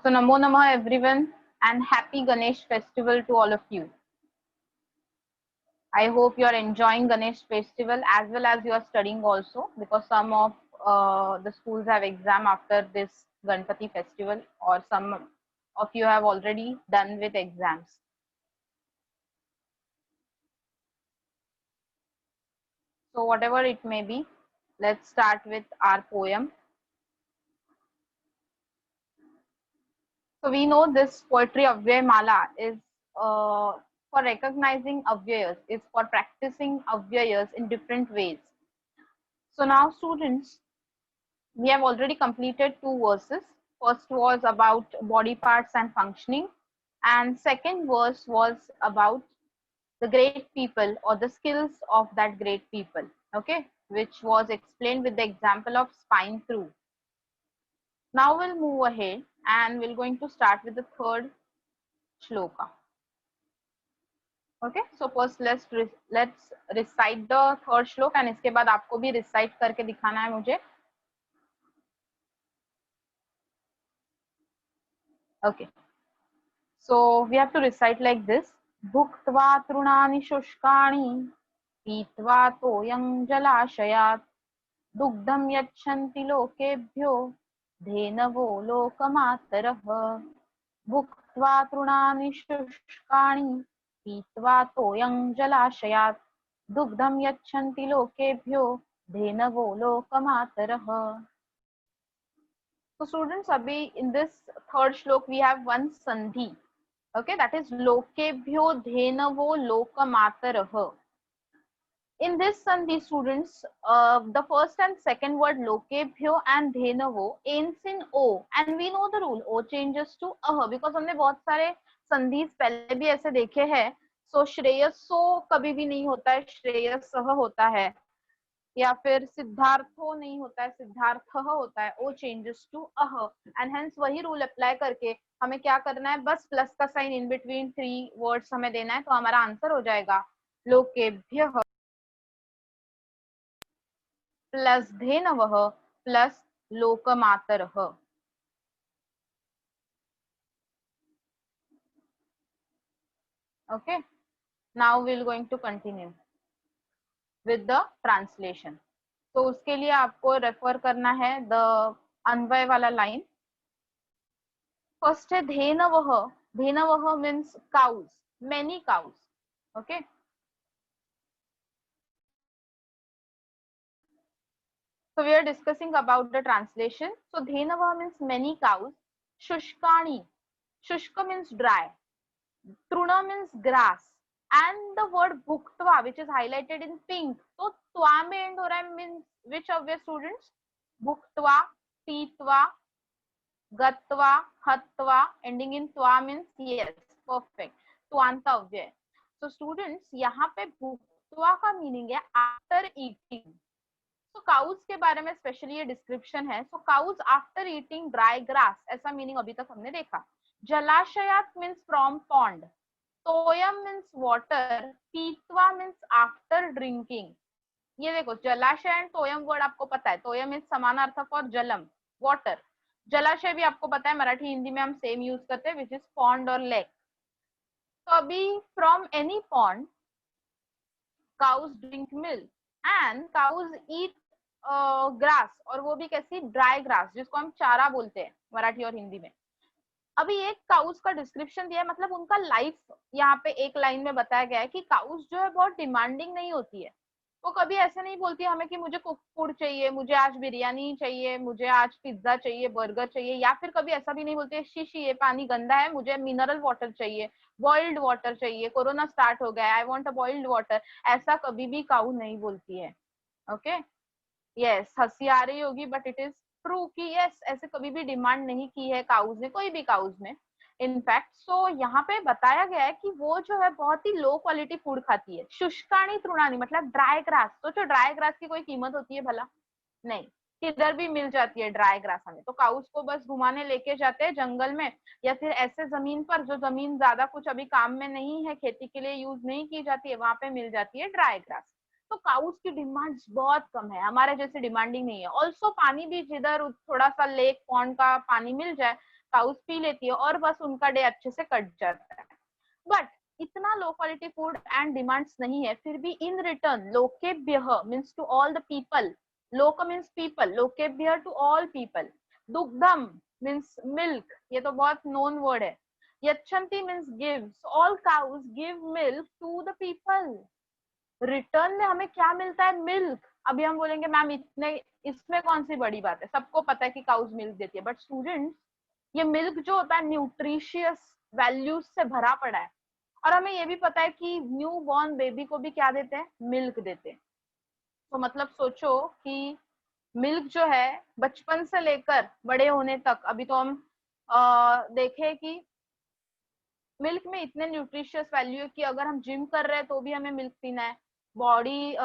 So Namo Namah everyone and happy Ganesh festival to all of you. I hope you are enjoying Ganesh festival as well as you are studying also, because some of the schools have exam after this Ganpati festival, or some of you have already done with exams. So whatever it may be, let's start with our poem. So we know this poetry Avyay Mala is for recognizing avyayas, is for practicing avyayas in different ways. So now students, we have already completed 2 verses. First was about body parts and functioning, and second verse was about the great people or the skills of that great people, okay, which was explained with the example of spine crew. Now we'll move ahead and we're going to start with the third shloka. Okay, so first let's recite the third श्लोक and इसके बाद आपको भी recite करके दिखाना है मुझे. Okay, so we have to recite like this. भुक्त्वा तृणानि शुष्काणि पीत्वा तोयं जलाशयात् दुग्धं यच्छन्ति लोकेभ्यो धेनवो लोकमातरः. भुक्त्वा तृणानि शुष्काणि पीत्वा तोयं जलाशयात् दुग्धं यच्छन्ति लोकेभ्यो धेनवो लोकमातरः. So students, abhi in this third shlok we have one sandhi, okay, that is lokebhyo dhenavo lokamatarah. In this sandhi students, the first and second word lokebhyo and dhenavo ends in o, and we know the rule, o changes to ah, because हमने बहुत सारे संधिस पहले भी ऐसे देखे हैं. So श्रेयसो कभी भी नहीं होता है, श्रेयसः होता है, या फिर सिद्धार्थो नहीं होता है, सिद्धार्थः होता है. ओ चेंजेस टू अह, एंड हेंस वही रूल अप्लाई करके हमें क्या करना है, बस प्लस का साइन इन बिटवीन 3 वर्ड्स हमें देना है, तो हमारा आंसर हो जाएगा लोकेभ्यः प्लस धेनवः प्लस लोकमातरः. Okay, now we're going to continue with the translation. तो उसके लिए आपको रेफर करना है द अन्वय वाला लाइन. फर्स्ट है धेनवः. धेनवः means cows, many cows. Okay, so we are discussing about the translation. So dhenavah means many cows. Shushkani, shushka means dry. Truna means grass, and the word bhuktva which is highlighted in pink. So twa mein end ho raha hai, means which of your students? Bhuktva, pitva, gatva, hatva, ending in twa means yes, perfect, twanta अव्यय. So students, यहाँ पे भुक्त्वा का meaning है after eating. तो cause के बारे में स्पेशली ये डिस्क्रिप्शन है. So cows after eating dry grass, ऐसा मीनिंग अभी तक हमने देखा. जलाशयात मीन्स फ्रॉम पॉन्ड. तोयम मीन्स वाटर. पीतवा मीन्स आफ्टर ड्रिंकिंग. ये देखो, जलाशय एंड तोयम वर्ड आपको पता है. तोयम इज समानार्थक फॉर जलम, वाटर. जलाशय भी आपको पता है, मराठी हिंदी में हम सेम यूज करते हैं, विच इज पॉन्ड और लेक. तो अभी from any pond cows drink milk and cows eat grass, और वो भी कैसी, ड्राई ग्रास, जिसको हम चारा बोलते हैं मराठी और हिंदी में. अभी एक काउस का डिस्क्रिप्शन दिया है, मतलब उनका लाइफ यहाँ पे एक लाइन में बताया गया है कि काउस जो है बहुत डिमांडिंग नहीं होती है. वो कभी ऐसे नहीं बोलती हमें कि मुझे कुक फूड चाहिए, मुझे आज बिरयानी चाहिए, मुझे आज पिज्जा चाहिए, बर्गर चाहिए, या फिर कभी ऐसा भी नहीं बोलती शीशी ये पानी गंदा है, मुझे मिनरल वाटर चाहिए, बॉइल्ड वाटर चाहिए, कोरोना स्टार्ट हो गया, I want a boiled water. ऐसा कभी भी काउ नहीं बोलती है. ओके, यस, हंसी आ रही होगी बट इट इज ट्रू कि यस, ऐसे कभी भी डिमांड नहीं की है काउज ने, कोई भी काउज ने इनफैक्ट. सो यहाँ पे बताया गया है कि वो जो है बहुत ही लो क्वालिटी फूड खाती है. शुष्काणी तृणानी मतलब ड्राई ग्रास. तो जो ड्राई ग्रास की कोई कीमत होती है भला? नहीं, किधर भी मिल जाती है ड्राई ग्रास हमें. तो काउस को बस घुमाने लेके जाते हैं जंगल में, या फिर ऐसे जमीन पर जो जमीन ज्यादा कुछ अभी काम में नहीं है, खेती के लिए यूज नहीं की जाती है, वहां पे मिल जाती है ड्राई ग्रास. तो काउस की डिमांड बहुत कम है, हमारे जैसे डिमांडिंग नहीं है. ऑल्सो पानी भी जिधर थोड़ा सा लेक पॉन्ड का पानी मिल जाए काउस पी लेती है और बस उनका डे अच्छे से कट जाता है। बट इतना low quality food and demands नहीं है, फिर भी इन रिटर्न लोकेभ्यः means to all the people, लोक मीन्स पीपल, लोकेभ्यः टू ऑल पीपल, दुग्धम मीन्स मिल्क, ये तो बहुत नोन वर्ड है, यच्छन्ति means gives, all cows give milk to the people. Return में हमें क्या मिलता है? मिल्क। अभी हम बोलेंगे मैम इतने इसमें कौन सी बड़ी बात है, सबको पता है कि काउस मिल्क देती है, बट स्टूडेंट्स ये मिल्क जो होता है न्यूट्रिशियस वैल्यूज से भरा पड़ा है, और हमें ये भी पता है कि न्यू बॉर्न बेबी को भी क्या देते हैं? मिल्क देते हैं। तो मतलब सोचो कि मिल्क जो है बचपन से लेकर बड़े होने तक, अभी तो हम देखें कि मिल्क में इतने न्यूट्रिशियस वैल्यू है कि अगर हम जिम कर रहे हैं तो भी हमें मिल्क पीना है, बॉडी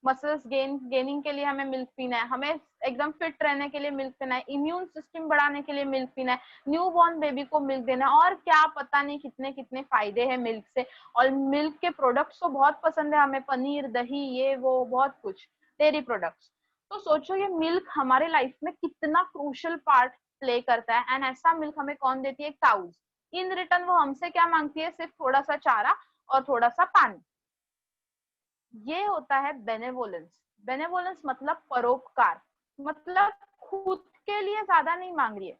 मसल्स गेनिंग के लिए हमें मिल्क पीना है, हमें एकदम फिट रहने के लिए मिल्क पीना है, इम्यून सिस्टम बढ़ाने के लिए मिल्क पीना है, न्यू बॉर्न बेबी को मिल्क देना है, और क्या पता नहीं कितने कितने फायदे हैं मिल्क से। और मिल्क के प्रोडक्ट्स तो बहुत पसंद है हमें, पनीर, दही, ये वो बहुत कुछ, डेयरी प्रोडक्ट्स। तो सोचो ये मिल्क हमारे लाइफ में कितना क्रूशियल पार्ट प्ले करता है, एंड ऐसा मिल्क हमें कौन देती है? काउज। इन रिटर्न वो हमसे क्या मांगती है? सिर्फ थोड़ा सा चारा और थोड़ा सा पानी। ये होता है बेनेवोलेंस। बेनेवोलेंस मतलब परोपकार, मतलब खुद के लिए ज्यादा नहीं मांग रही है,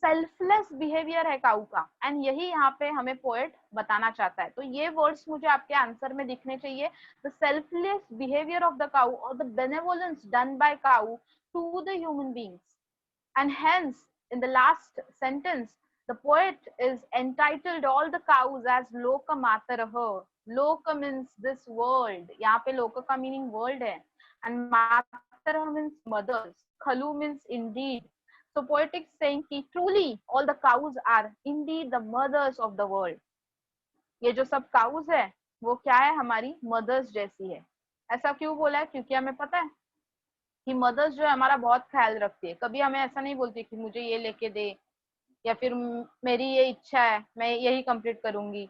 सेल्फलेस बिहेवियर है काऊ का, एंड यही यहाँ पे हमें पोएट बताना चाहता है। तो ये वर्ड्स मुझे आपके आंसर में दिखने चाहिए, the selfless behaviour of the cow और the benevolence done by cow to the human beings, and hence in the last sentence the poet is entitled all the cows as loka matarah. Loka means this world, यहाँ पे loka का meaning world है, and matarah means mothers, khalu means indeed. So poetic saying कि truly all the cows are indeed the mothers of the world. ये जो सब cows है वो क्या है? हमारी mothers जैसी है। ऐसा क्यों बोला है? क्योंकि हमें पता है कि मदर्स जो है हमारा बहुत ख्याल रखती है, कभी हमें ऐसा नहीं बोलती कि मुझे ये लेके दे, या फिर मेरी ये इच्छा है मैं यही कंप्लीट करूंगी,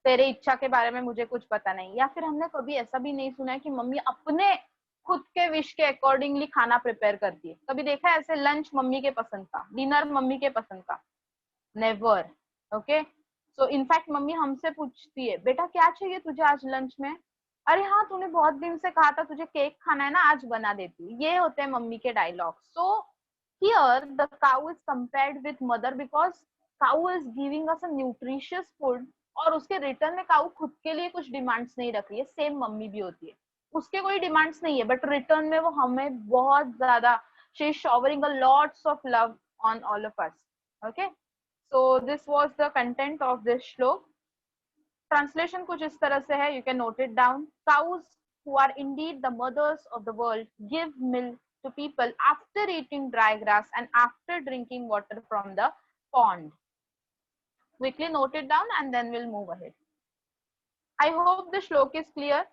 तेरे इच्छा के बारे में मुझे कुछ पता नहीं। या फिर हमने कभी ऐसा भी नहीं सुना है कि मम्मी अपने खुद के विश के अकॉर्डिंगली खाना प्रिपेयर करती है। कभी देखा है ऐसे लंच मम्मी के पसंद का, डिनर मम्मी के पसंद का? Never. Okay, so in fact mummy हमसे पूछती है बेटा क्या चाहिए तुझे आज लंच में? अरे हाँ तूने बहुत दिन से कहा था तुझे केक खाना है ना, आज बना देती हूँ। ये होते हैं मम्मी के dialogue. So here the cow is compared with mother because cow is giving us a nutritious food, और उसके रिटर्न में काउ खुद के लिए कुछ डिमांड्स नहीं रख रही है। सेम मम्मी भी होती है, उसके कोई डिमांड्स नहीं है, बट रिटर्न में वो हमें बहुत ज्यादा, she is showering a lots of love on all of us. Okay, so this was the content of this shlok. Translation कुछ इस तरह से है, you can note it down. Cows who are indeed the mothers of the world give milk to people after eating dry grass and after drinking water from the pond. Quickly note it down and then we'll move ahead. I hope the shlok is clear.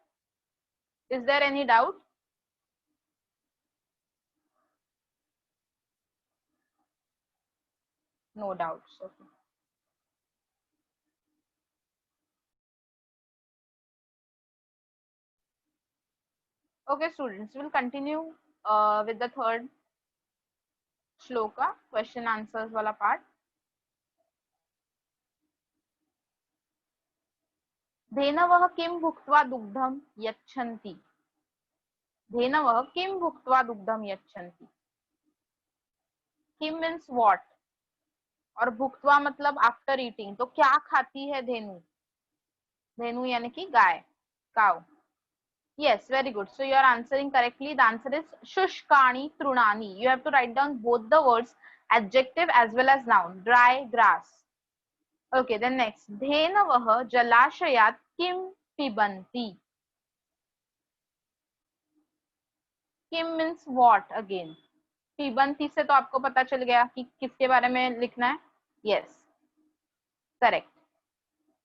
Is there any doubt? No doubts. Okay. Okay, students, we'll continue with the third shloka, question answers wala part. धेनवः किं भुक्त्वा दुग्धं यच्छन्ति? धेनवः किं भुक्त्वा दुग्धं यच्छन्ति? किम means what, और भुक्त्वा मतलब आफ्टर ईटिंग, तो क्या खाती है धेनु? धेनु यानी कि गाय, cow. Yes, very good. So you are answering correctly. The answer is shushkani trunani. You have to write down both the words, adjective as well as noun. Dry grass. Okay, then next. धेनवः जलाशयात् किं पिबन्ति? किम means what again? पिबन्ति से तो आपको पता चल गया कि किसके बारे में लिखना है। Yes, correct.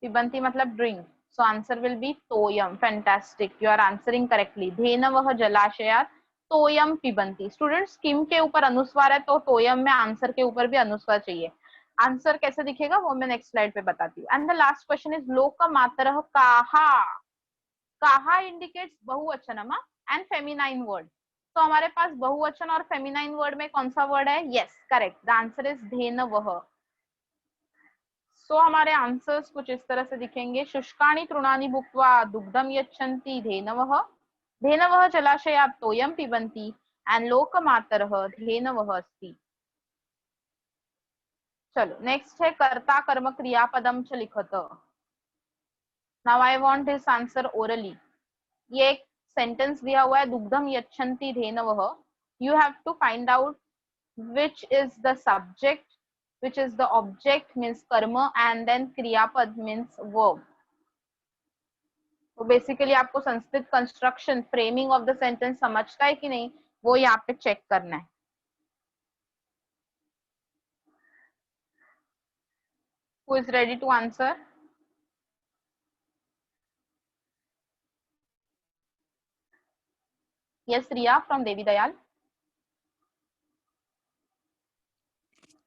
पिबन्ति मतलब drink, so answer will be toyam. Fantastic, you are answering correctly. धेनवः जलाशयात् तोयम पिबन्ति। स्टूडेंट्स किम के ऊपर अनुस्वार है तो तोयम में आंसर के ऊपर भी अनुस्वार चाहिए। आंसर कैसे दिखेगा वो मैं नेक्स्ट स्लाइड पे बताती हूँ। And the last question is लोकमातरः काहा। काहा इंडिकेट्स बहुवचनम एंड फेमिनाइन वर्ड। तो हमारे पास बहुवचन और फेमिनाइन वर्ड में कौन सा वर्ड है? Yes, correct, the answer is धेनवः। सो हमारे आंसर्स कुछ इस तरह से दिखेंगे। शुष्कानि तृणानि भुक्त्वा दुग्धम यच्छन्ति धेनवः, धेनवः जलाशयात् तोयं पिबन्ति, एंड लोकमातरः धेनवः अस्ति। चलो नेक्स्ट है कर्ता कर्म क्रियापदम च लिखत। Now I want this answer orally. ये एक सेंटेंस दिया हुआ है, दुग्धम यच्छन्ति धेनवः। You have to find out which is the subject, which is the object means karma, and then kriyapad means verb. तो बेसिकली आपको Sanskrit construction framing of the sentence समझता है कि नहीं वो यहाँ पे चेक करना है। Who is ready to answer? Yes, Riya from Devi Dayal.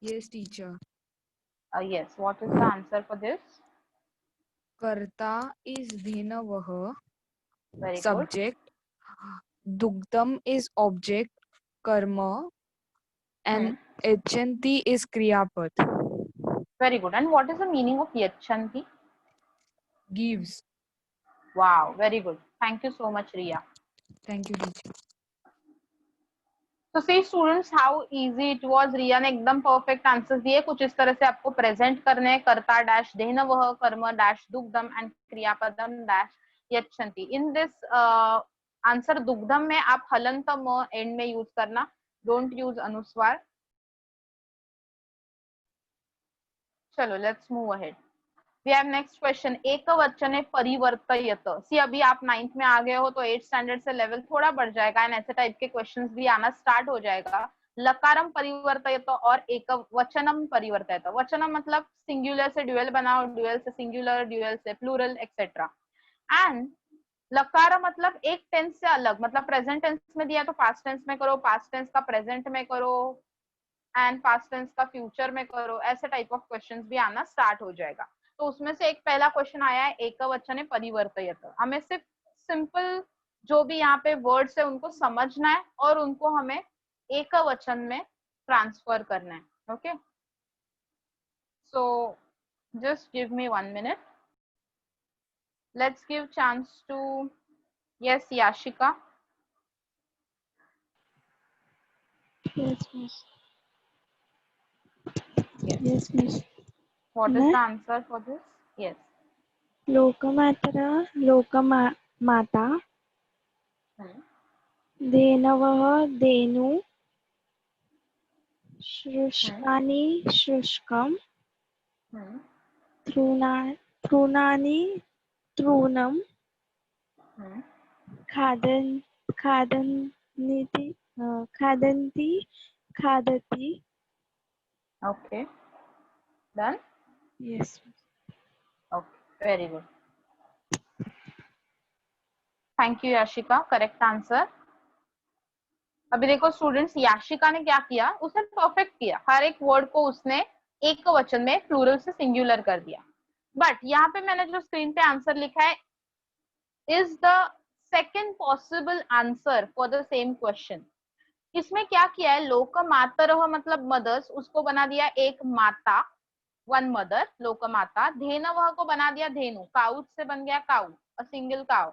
Yes, teacher. Yes, what is the answer for this? Karta is dhenavah. Very Subject. Dugdam is object. Karma. And yachanti is kriyapad. Very good. And what is the meaning of yachanti? Gives. Wow, very good. Thank you so much, Riya. Thank you, teacher. तो see students how easy it was. Riya ने एकदम perfect answers दिए। कुछ इस तरह से आपको present करने हैं, कर्ता डैश धेनवः, कर्म डैश दुग्धम एंड क्रियापदम डैश यच्छन्ति। इन दिस आंसर दुग्धम में आप हलंत म एंड में यूज करना, डोंट यूज अनुस्वार। चलो let's move ahead. We have next question. एकवचने परिवर्तयत। सी अभी आप 9th में आ गए हो तो 8th स्टैंडर्ड से लेवल थोड़ा बढ़ जाएगा एंड ऐसे टाइप के क्वेश्चंस भी आना स्टार्ट हो जाएगा। लकारम परिवर्तयत और एकवचनम परिवर्तयत। वचनम मतलब सिंगुलर से ड्यूअल बनाओ, ड्यूअल से सिंगुलर, ड्यूअल से प्लूरल एक्सेट्रा। एंड लकार मतलब एक टेंस से अलग, मतलब प्रेजेंट टेंस में दिया तो पास्ट टेंस में करो, पास्ट टेंस का प्रेजेंट में करो एंड पास्ट टेंस का फ्यूचर में करो। ऐसे टाइप ऑफ क्वेश्चंस भी आना स्टार्ट हो जाएगा। तो उसमें से एक पहला क्वेश्चन आया है एकवचने परिवर्तयत। हमें सिर्फ सिंपल जो भी यहाँ पे वर्ड्स है उनको समझना है और उनको हमें एकवचन में ट्रांसफर करना है। Okay, so just give me 1 minute. Let's give chance to yes Yashika. Yes, miss. Yes, miss. What is the answer for this? Yes. लोकमातरा लोकमाता धेनवः धेनु शुष्कानि शुष्कम तृणानि तृणम खादन्ति खादति। Okay, done. Yes. Okay, very good. Thank you Yashika, correct answer. अभी देखो students, Yashika ने क्या किया, उसने perfect किया, हर एक वर्ड को उसने एक वचन में प्लूरल से सिंगुलर कर दिया। बट यहाँ पे मैंने जो स्क्रीन पे आंसर लिखा है is the second possible answer for the same question. इसमें क्या किया है, लोकमातरः मतलब मदर्स, उसको बना दिया एक माता, वन मदर, लोकमाता। धेनवः को बना दिया धेनु, काउ से बन गया काउ, अ सिंगल काउ।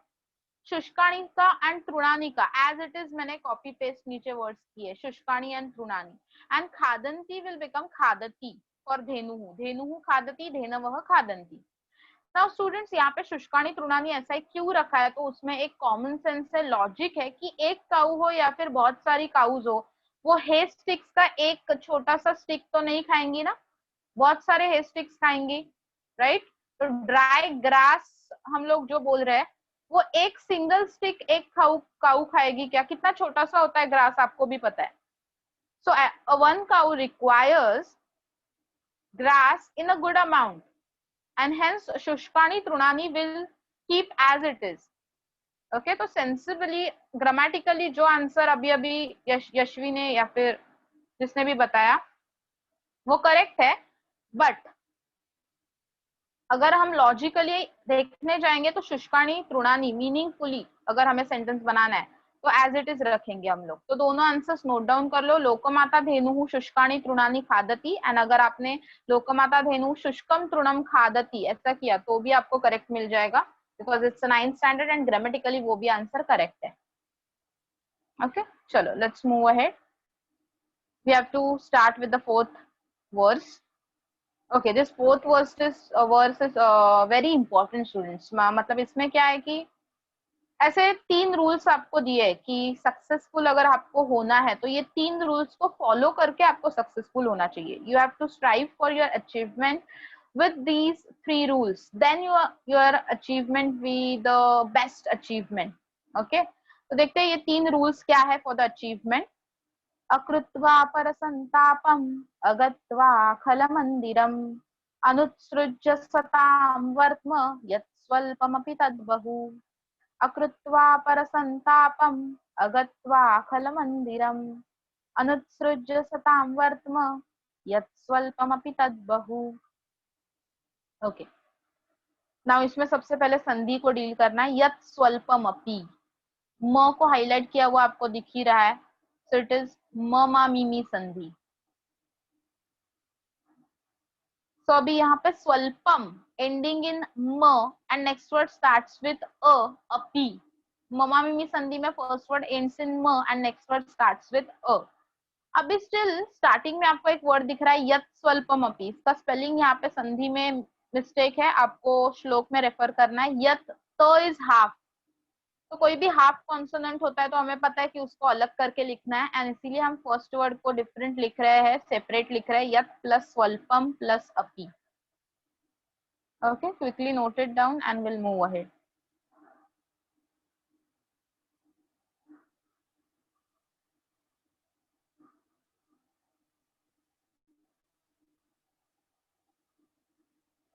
शुष्काणी का एंड तृणानी का एज इट इज मैंने कॉपी पेस्ट नीचे वर्ड्स किए, शुष्काणी एंड तृणानी। एंड खादंती विल बिकम खादती फॉर धेनुहु, धेनुहु खादती, धेनवः खादंती। नाउ स्टूडेंट्स, यहाँ पे शुष्काणी तृणानी ऐसा ही क्यों रखा है, तो उसमें एक कॉमन सेंस है, लॉजिक है कि एक काऊ हो या फिर बहुत सारी काउज हो, वो हे स्टिक्स का एक छोटा सा स्टिक तो नहीं खाएंगी ना, बहुत सारे हे स्टिक्स खाएंगी, राइट। तो ड्राई ग्रास हम लोग जो बोल रहे हैं वो एक सिंगल स्टिक एक काऊ खाएगी क्या, कितना छोटा सा होता है ग्रास, आपको भी पता है। So one cow requires grass in a good amount and hence शुष्काणी तृणानी will keep as it is. Okay, तो सेंसिबली ग्रामेटिकली जो आंसर अभी अभी यशवी ने या फिर जिसने भी बताया वो करेक्ट है। बट अगर हम लॉजिकली देखने जाएंगे तो शुष्काणी तृणानी मीनिंगफुली अगर हमें सेंटेंस बनाना है तो एज इट इज रखेंगे हम लोग। तो दोनों आंसर्स नोट डाउन कर लो, लोकमाता धेनु शुष्काणी तृणानी खादती, एंड अगर आपने लोकमाता धेनु शुष्कम तृणम खादती ऐसा किया तो भी आपको करेक्ट मिल जाएगा, because it's 9th standard and grammatically वो भी आंसर करेक्ट है। ओके, चलो let's move ahead. We have to start with the fourth verse. Okay, this fourth verse is very important students. मतलब इसमें क्या है कि ऐसे 3 रूल्स आपको दिए कि सक्सेसफुल अगर आपको होना है तो ये 3 रूल्स को फॉलो करके आपको सक्सेसफुल होना चाहिए। You have to strive for your achievement with these 3 rules, then your achievement be the best achievement. Okay, तो देखते हैं ये 3 रूल्स क्या है फॉर द अचीवमेंट। अकृत्वा परसंतापम अगत्वा खलमंदिरम अनुत्सृज्य सतां वर्त्म यत् स्वल्पमपि तद्बहु। अकृत्वा परसंतापम अगत्वा खलमंदिरम अनुत्सृज्य सतां वर्त्म यत् स्वल्पमपि तद्बहु। ओके, नाउ इसमें सबसे पहले संधि को डील करना है। यत् स्वल्पमपि, म को हाईलाइट किया हुआ आपको दिख ही रहा है, सो इट इज म मा मिमी संधि। सो अभी यहाँ पे स्वल्पम एंडिंग इन म and next word starts with अपी। ममा मिमी संधि में फर्स्ट वर्ड एंड्स इन म and next word starts with अ। अभी स्टिल स्टार्टिंग में आपको एक वर्ड दिख रहा है यत् स्वल्पम अपि, इसका स्पेलिंग यहाँ पे संधि में मिस्टेक है, आपको श्लोक में रेफर करना है। यत् त इज हाफ, तो कोई भी हाफ कॉन्सोनेंट होता है तो हमें पता है कि उसको अलग करके लिखना है, एंड इसीलिए हम फर्स्ट वर्ड को डिफरेंट लिख रहे हैं, सेपरेट लिख रहे हैं, यत् प्लस स्वल्पम प्लस अपि। Okay, quickly note it down and will move ahead.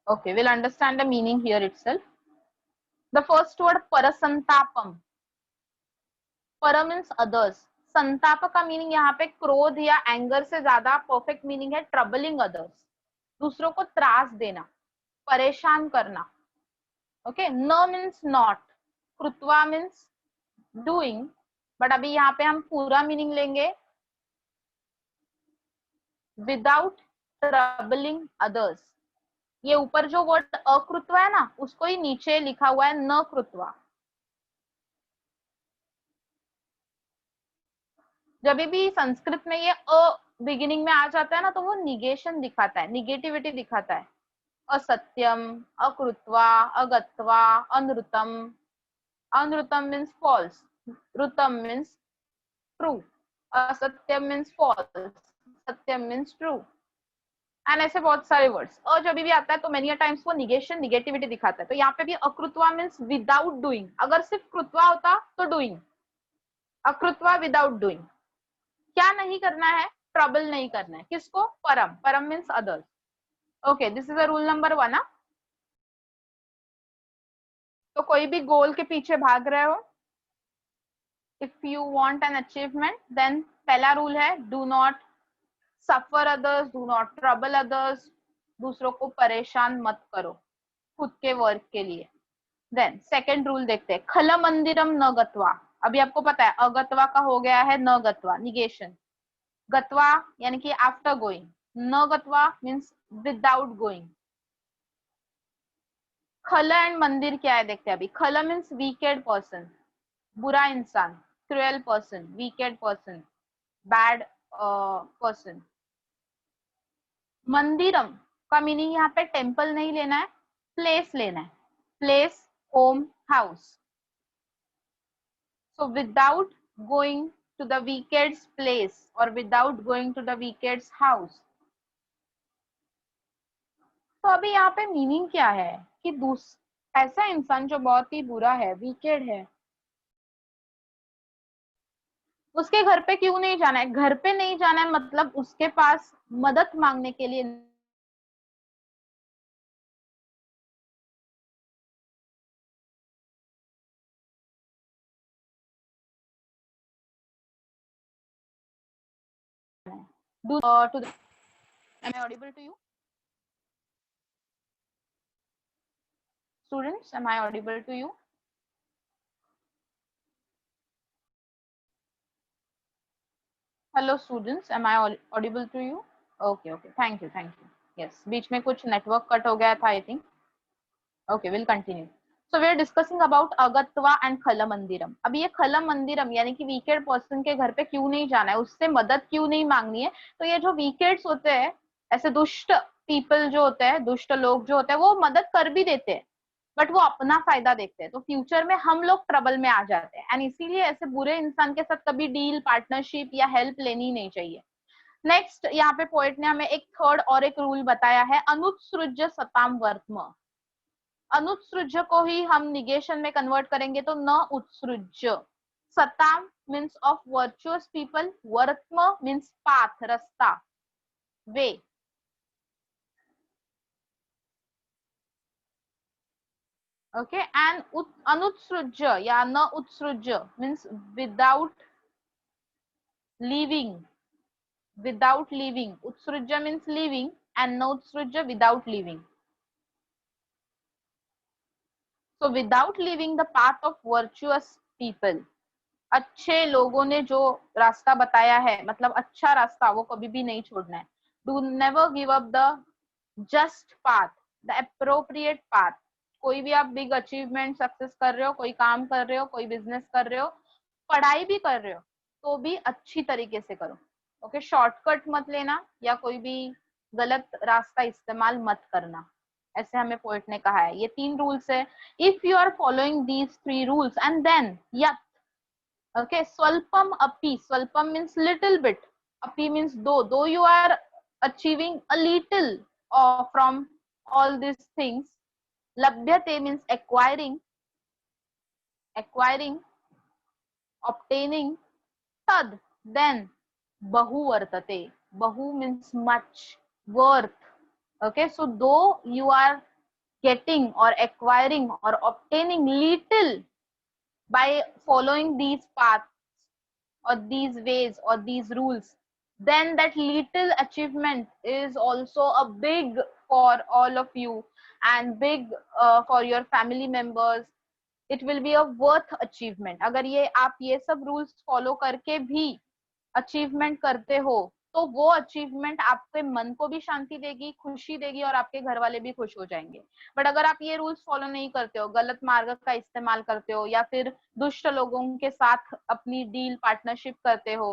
Okay, we'll understand the meaning here itself. The first word parasantapam. पर मीन्स अदर्स। संताप का मीनिंग यहाँ पे क्रोध या एंगर से ज्यादा परफेक्ट मीनिंग है ट्रबलिंग अदर्स, दूसरों को त्रास देना, परेशान करना। ओके, न मीन्स नॉट, कृत्वा मीन्स डूइंग, बट अभी यहाँ पे हम पूरा मीनिंग लेंगे, विदाउट ट्रबलिंग अदर्स। ये ऊपर जो वर्ड अकृत्वा है ना, उसको ही नीचे लिखा हुआ है न कृत्वा। जब भी संस्कृत में ये अ बिगिनिंग में आ जाता है ना, तो वो निगेशन दिखाता है, निगेटिविटी दिखाता है। असत्यम, अकृत्वा, अगत्वा, अनृतम। अनृतम मीन्स फॉल्स, ऋतम मीन्स ट्रू, असत्यम मीन्स फॉल्स, सत्यम मीन्स ट्रू, एंड ऐसे बहुत सारे वर्ड्स। और जब भी आता है तो मेनी टाइम्स वो निगेशन, निगेटिविटी दिखाता है। तो यहाँ पे भी अकृत्वा मीन्स विदाउट डूइंग, अगर सिर्फ कृत्वा होता तो डूइंग, अकृत्वा विदाउट डूइंग। क्या नहीं करना है? ट्रबल नहीं करना है। किसको? परम, परम means others. Okay, this is a rule number 1। तो कोई भी गोल के पीछे भाग रहे हो, if you want an achievement, then पहला रूल है do not suffer others, do not trouble others, दूसरों को परेशान मत करो खुद के वर्क के लिए। देन सेकंड रूल देखते हैं, खल मंदिरम न गत्वा। अभी आपको पता है अगत्वा का हो गया है न गत्वा, निगेशन। गत्वा यानी कि आफ्टर गोइंग, न गत्वा मीन्स विदाउट गोइंग। खल एंड मंदिर क्या है देखते हैं अभी। खल मीन्स वीकेड पर्सन, बुरा इंसान, cruel person, wicked person, bad person. मंदिरम का मीनिंग यहाँ पे टेम्पल नहीं लेना है, प्लेस लेना है, place, home, house. So without going to the wicked's place or without going to the wicked's house. तो अभी यहाँ पे मीनिंग क्या है कि ऐसा इंसान जो बहुत ही बुरा है, वीकेड है, उसके घर पे क्यों नहीं जाना है? घर पे नहीं जाना है मतलब उसके पास मदद मांगने के लिए to the, am I audible to you students? Am I audible to you? Hello students, am I audible to you? Okay, okay, thank you, thank you. Yes, बीच में कुछ network cut हो गया था I think. Okay, we'll continue. So we are discussing about अगत्वा and खल मंदिरम. अब ये खल मंदिरम यानी कि वीकेड पर्सन के घर पे क्यों नहीं जाना है, उससे मदद क्यों नहीं मांगनी है. तो ये जो वीकेड्स होते हैं, ऐसे दुष्ट पीपल जो होते हैं, दुष्ट लोग जो होते हैं, वो मदद कर भी देते हैं, बट वो अपना फायदा देखते हैं. तो फ्यूचर में हम लोग ट्रबल में आ जाते हैं, एंड इसीलिए ऐसे बुरे इंसान के साथ कभी डील, पार्टनरशिप या हेल्प लेनी नहीं चाहिए. नेक्स्ट, यहाँ पे पोएट ने हमें एक थर्ड और एक रूल बताया है, अनुत्सृज्य सताम वर्त्म. अनुत्सृज्य को ही हम निगेशन में कन्वर्ट करेंगे तो न उत्सृज्य. सताम मीन्स ऑफ वर्चुअस पीपल, वर्त्म मीन्स पाथ, रास्ता, वे. ओके, एंड अनुत्सृज्य या न उत्सृज्य means without leaving, without leaving. Utsrujya means leaving and no utsrujya without leaving. So without leaving the path of virtuous people. अच्छे लोगों ने जो रास्ता बताया है, मतलब अच्छा रास्ता, वो कभी भी नहीं छोड़ना है. Do never give up the just path, the appropriate path. कोई भी आप बिग अचीवमेंट सक्सेस कर रहे हो, कोई काम कर रहे हो, कोई बिजनेस कर रहे हो, पढ़ाई भी कर रहे हो, तो भी अच्छी तरीके से करो. ओके, शॉर्टकट मत लेना या कोई भी गलत रास्ता इस्तेमाल मत करना, ऐसे हमें पोएट ने कहा है. ये 3 रूल्स है. If you are following these 3 rules and then या okay, swalpam api, swalpam means little bit, api means though you are achieving a little from all these things. Labhyate means acquiring, obtaining. Tad, then bahu vartate, bahu means much, worth. Okay, so though you are getting or acquiring or obtaining little by following these paths or these ways or these rules, then that little achievement is also a big for all of you and big for your family members. It will be a worth achievement. अगर ये आप ये सब rules follow करके भी achievement करते हो, तो वो अचीवमेंट आपके मन को भी शांति देगी, खुशी देगी, और आपके घर वाले भी खुश हो जाएंगे. बट अगर आप ये रूल्स फॉलो नहीं करते हो, गलत मार्ग का इस्तेमाल करते हो, या फिर दुष्ट लोगों के साथ अपनी डील, पार्टनरशिप करते हो,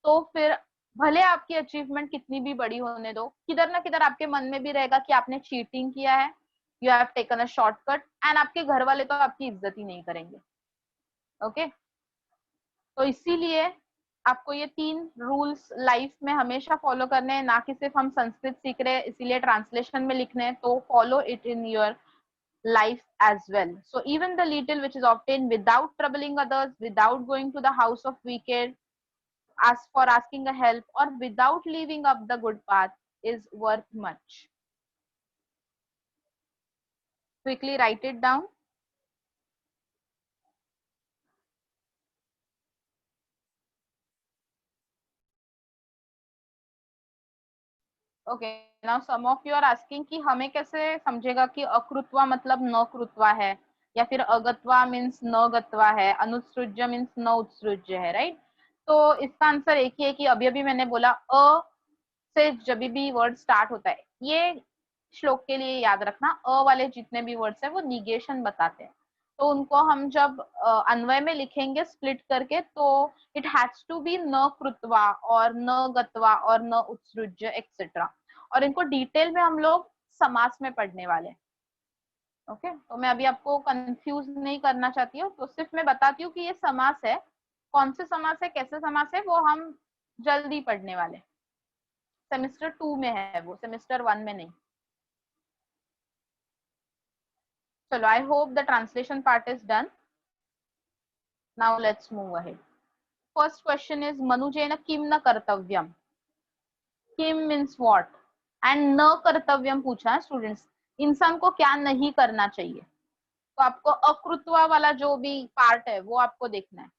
तो फिर भले आपकी अचीवमेंट कितनी भी बड़ी होने दो, किधर ना किधर आपके मन में भी रहेगा कि आपने चीटिंग किया है, you have taken a shortcut, and आपके घर वाले तो आपकी इज्जत ही नहीं करेंगे. ओके, तो इसीलिए आपको ये 3 रूल्स लाइफ में हमेशा फॉलो करने हैं, ना कि सिर्फ हम संस्कृत सीख रहे हैं इसीलिए ट्रांसलेशन में लिखने हैं. तो follow it in your life as well. So even the little which is obtained without troubling others, without going to the house of wicked, ask for asking a help, or without leaving up the good path is worth much. Quickly write it down. Okay, now some of you are asking कि हमें कैसे समझेगा कि अकृत्वा मतलब न कृत्वा है, या फिर अगत्वा मीन्स न गत्वा है, अनुत्सृज्य मीन्स न उत्सृज्य है, राइट. तो इसका आंसर एक ही है कि अभी अभी मैंने बोला अ से जब भी वर्ड स्टार्ट होता है, ये श्लोक के लिए याद रखना, अ वाले जितने भी वर्ड्स है वो निगेशन बताते हैं. तो उनको हम जब अन्वय में लिखेंगे स्प्लिट करके, तो इट हैज टू बी न कृत्वा और न गत्वा और न उत्सृज्य एक्सेट्रा. और इनको डिटेल में हम लोग समास में पढ़ने वाले हैं. ओके, तो मैं अभी आपको कंफ्यूज नहीं करना चाहती हूँ, तो सिर्फ मैं बताती हूँ कि ये समास है, कौन से समास है, कैसे समास है, वो हम जल्दी पढ़ने वाले. सेमेस्टर 2 में है वो, सेमेस्टर 1 में नहीं. चलो, I hope the translation part is done. Now let's move ahead. First question is Manujena kim na kartavyam. Kim means what? And न कर्तव्यम पूछा है स्टूडेंट्स, इंसान को क्या नहीं करना चाहिए. तो आपको अकृत्वा वाला जो भी पार्ट है वो आपको देखना है.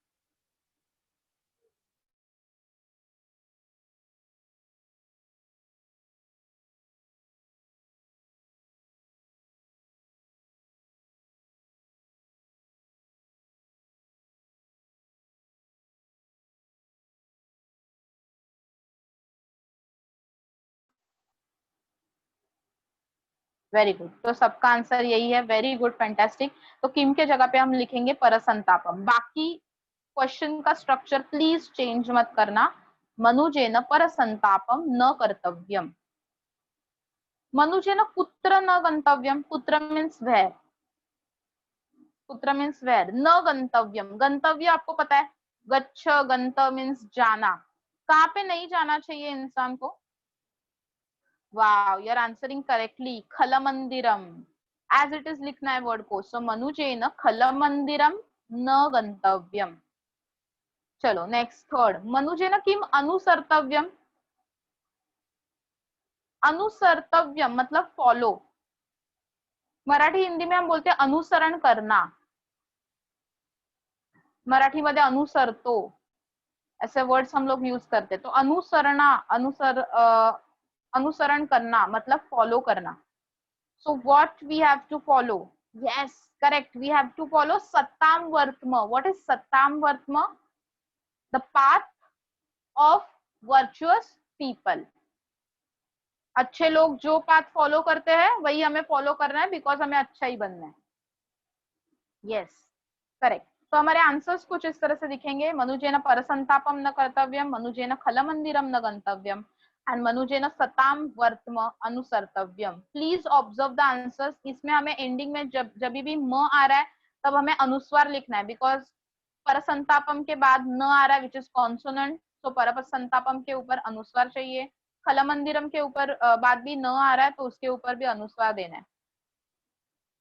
वेरी गुड, तो सबका आंसर यही है, वेरी गुड, फैंटास्टिक। तो किम के जगह पे हम लिखेंगे परसंतापम। बाकी क्वेश्चन का स्ट्रक्चर प्लीज चेंज मत करना। मनुजेन परसंतापम न कर्तव्यम, मनुजेन कुत्र न गंतव्यम, कुत्र मीन्स वेयर, कुत्र मीन्स वेयर, न गंतव्यम, गंतव्य आपको पता है, गच्छ गंत मीन्स जाना, कहाँ पे नहीं जाना चाहिए इंसान को। वाव, यू आर आंसरिंग करेक्टली, खल मंदिरम, एज इट इज लिखना है वर्ड को। सो मनुजेन खल मंदिरम न गंतव्यम। चलो नेक्स्ट थर्ड, मनुजेन किम अनुसर्तव्यम, अनुसर्तव्यम मतलब फॉलो, मराठी हिंदी में हम बोलते हैं अनुसरण करना, मराठी मध्ये अनुसरतो ऐसे वर्ड्स हम लोग यूज करते। तो अनुसरणा, अनुसरण करना मतलब फॉलो करना। So what we have to follow, yes correct, we have to follow सत्ताम वर्तम। व्हाट इज सत्ताम वर्तम? The path of virtuous people. अच्छे लोग जो पाथ फॉलो करते हैं वही हमें फॉलो करना है, बिकॉज हमें अच्छा ही बनना है। Yes correct. तो हमारे आंसर्स कुछ इस तरह से दिखेंगे, मनुजेन परसंतापम न कर्तव्यम, मनुजेन खल मंदिरम न गंतव्यम, एंड मनुजेन सताम वर्तम अनुसर्तव्यम। Please observe the answers. इसमें हमें एंडिंग में जब भी म आ रहा है तब हमें अनुस्वार लिखना है, बिकॉज परसंतापम के बाद न आ रहा है विच इज कॉन्सोनेंट, तो परसंतापम के ऊपर अनुस्वार चाहिए। खल मंदिरम के ऊपर बाद भी न आ रहा है तो उसके ऊपर भी अनुस्वार देना है।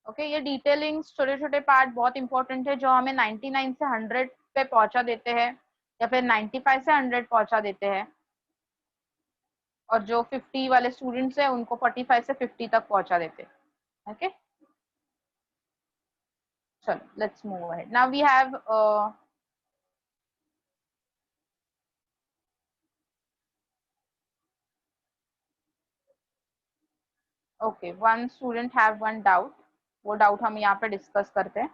ओके ये डिटेलिंग छोटे छोटे पार्ट बहुत इंपॉर्टेंट है, जो हमें 99 से 100 पे पहुंचा देते हैं, या फिर 95 से 100 पहुंचा देते हैं, और जो 50 वाले स्टूडेंट्स हैं उनको 45 से 50 तक पहुंचा देते हैं। ओके चलो let's move ahead. Now we have okay one student have one doubt, वो डाउट हम यहाँ पे डिस्कस करते हैं।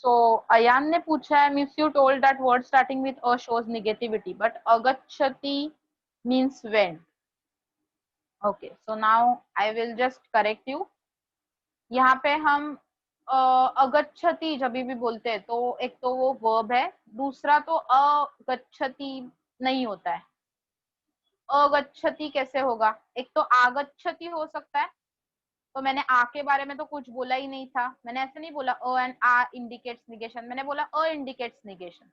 सो अयान ने पूछा है, miss you told that word starting with अ शोज नेगेटिविटी बट अगच्छति means when. Okay so now I will just correct you. यहाँ पे हम अगच्छति जब भी बोलते हैं तो एक तो वो वर्ब है, दूसरा तो अगच्छति नहीं होता है। अगच्छति कैसे होगा? एक तो आगच्छति हो सकता है, तो मैंने आ के बारे में तो कुछ बोला ही नहीं था, मैंने ऐसे नहीं बोला अ एंड आ इंडिकेट्स निगेशन, मैंने बोला अ इंडिकेट्स निगेशन।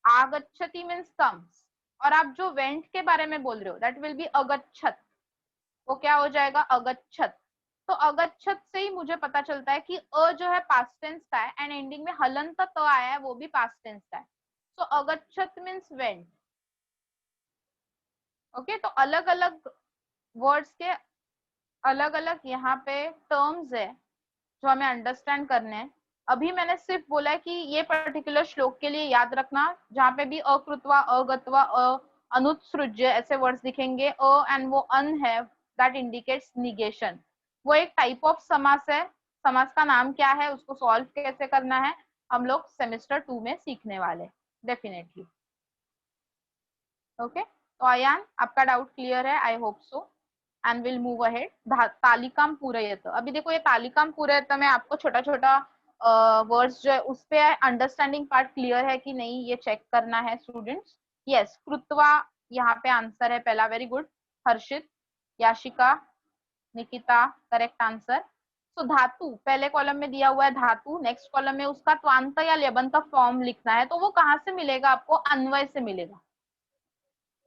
आगच्छति मीन्स कम्स, और आप जो वेंट के बारे में बोल रहे हो दैट विल बी अगच्छत, वो क्या हो जाएगा? अगच्छत। तो अगच्छत से ही मुझे पता चलता है कि अ जो है पास्ट टेंस का है, एंड एंडिंग में हलंत त आया है वो भी पास्ट टेंस का है। सो अगच्छत मीन्स वेंट। ओके तो अलग अलग वर्ड्स के अलग अलग यहाँ पे टर्म्स है जो हमें अंडरस्टैंड करने हैं। अभी मैंने सिर्फ बोला है कि ये पर्टिकुलर श्लोक के लिए याद रखना, जहाँ पे भी अकृत्वा, अगत्वा, अनुत्सृज्य ऐसे वर्ड्स दिखेंगे, एंड वो अन है दैट इंडिकेट्स निगेशन। वो एक टाइप ऑफ समास है, समास का नाम क्या है, उसको सॉल्व कैसे करना है हम लोग सेमेस्टर 2 में सीखने वाले डेफिनेटली। ओके तो अयान आपका डाउट क्लियर है, I hope so, and will move ahead. तालिकाम पूरयत, अभी देखो ये तालिकाम पूरयत में आपको छोटा छोटा वर्ड्स जो है उस पे अंडरस्टैंडिंग पार्ट क्लियर है कि नहीं ये चेक करना है स्टूडेंट्स। यस कृत्वा यहाँ पे आंसर है पहला, वेरी गुड हर्षित, याशिका, निकिता करेक्ट आंसर। सो धातु पहले कॉलम में दिया हुआ है धातु, नेक्स्ट कॉलम में उसका त्वांत या लेबंत फॉर्म लिखना है, तो वो कहाँ से मिलेगा आपको? अन्वय से मिलेगा।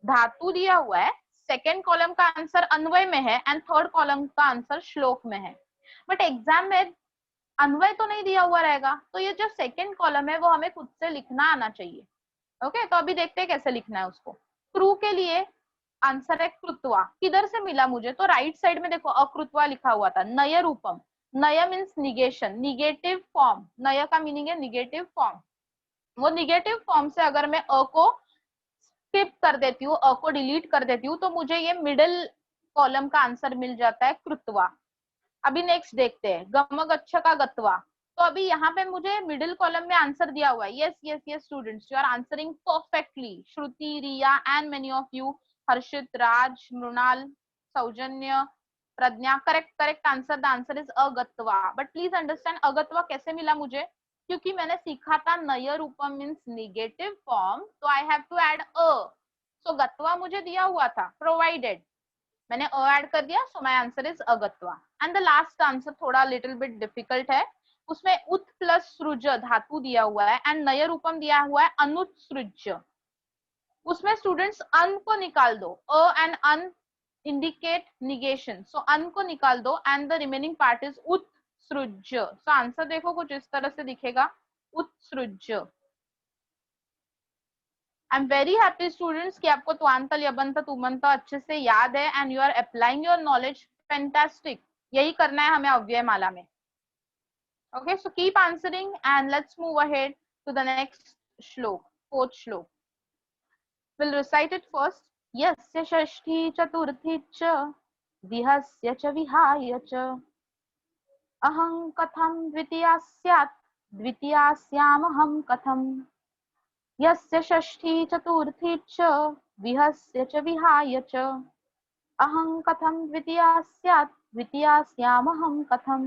धातु दिया हुआ है, सेकेंड कॉलम का आंसर अन्वय में है, एंड थर्ड कॉलम का आंसर श्लोक में है, बट एग्जाम में अन्वय तो नहीं दिया हुआ रहेगा, तो ये जो सेकेंड कॉलम है वो हमें खुद से लिखना आना चाहिए। ओके तो अभी देखते हैं कैसे लिखना है उसको। क्रू के लिए आंसर है कृत्वा, किधर से मिला मुझे? तो राइट साइड में देखो अकृत्वा लिखा हुआ था। नय रूपम, नय मीन्स निगेशन, निगेटिव फॉर्म, नय का मीनिंग है निगेटिव फॉर्म। वो निगेटिव फॉर्म से अगर मैं अ को स्किप कर देती हूँ, अ को डिलीट कर देती हूँ, तो मुझे ये मिडिल कॉलम का आंसर मिल जाता है कृत्वा। अभी नेक्स्ट देखते हैं गमगच्छ का गत्वा। तो अभी यहाँ पे मुझे मिडिल कॉलम में आंसर दिया हुआ है। Yes yes yes students you are answering perfectly, Shruti, Riya and many of you, Harshit, Raj, Mrinal, Saujanya, Pragya, correct answer, the answer is अगत्वा। बट प्लीज अंडरस्टैंड अगत्वा कैसे मिला मुझे, क्योंकि मैंने सीखा था नय रूपम मीन्स निगेटिव फॉर्म, तो आई हैव टू ऐड अ। सो गत्वा मुझे दिया हुआ था, प्रोवाइडेड, मैंने अ ऐड कर दिया, सो माय आंसर इज अगत्वा। एंड द लास्ट आंसर थोड़ा लिटिल बिट डिफिकल्ट है, उसमें उत प्लस सृज धातु दिया हुआ है एंड नय रूपम दिया हुआ है अनुत्सृज। उसमें स्टूडेंट्स अन को निकाल दो, अ एंड अन इंडिकेट निगेशन, सो अन को निकाल दो and the remaining part is उत्सृज। सो आंसर देखो कुछ इस तरह से दिखेगा, उत्सृज। I am very happy students कि आपको त्वांत ल्यबंत तुमंत अच्छे से याद है and you are applying your knowledge, fantastic. यही करना है हमें अव्यय माला में। Okay, so keep answering and let's move ahead to the next shlok, fourth shlok. We'll recite it first. Yasya shashti chaturthi cha vihasya cha vihaya cha aham katham dvitiyasyat dvitiyasyamaham katham. Yasya shashti chaturthi cha vihasya cha vihaya cha aham katham dvitiyasyat dvitiyasyamaham katham.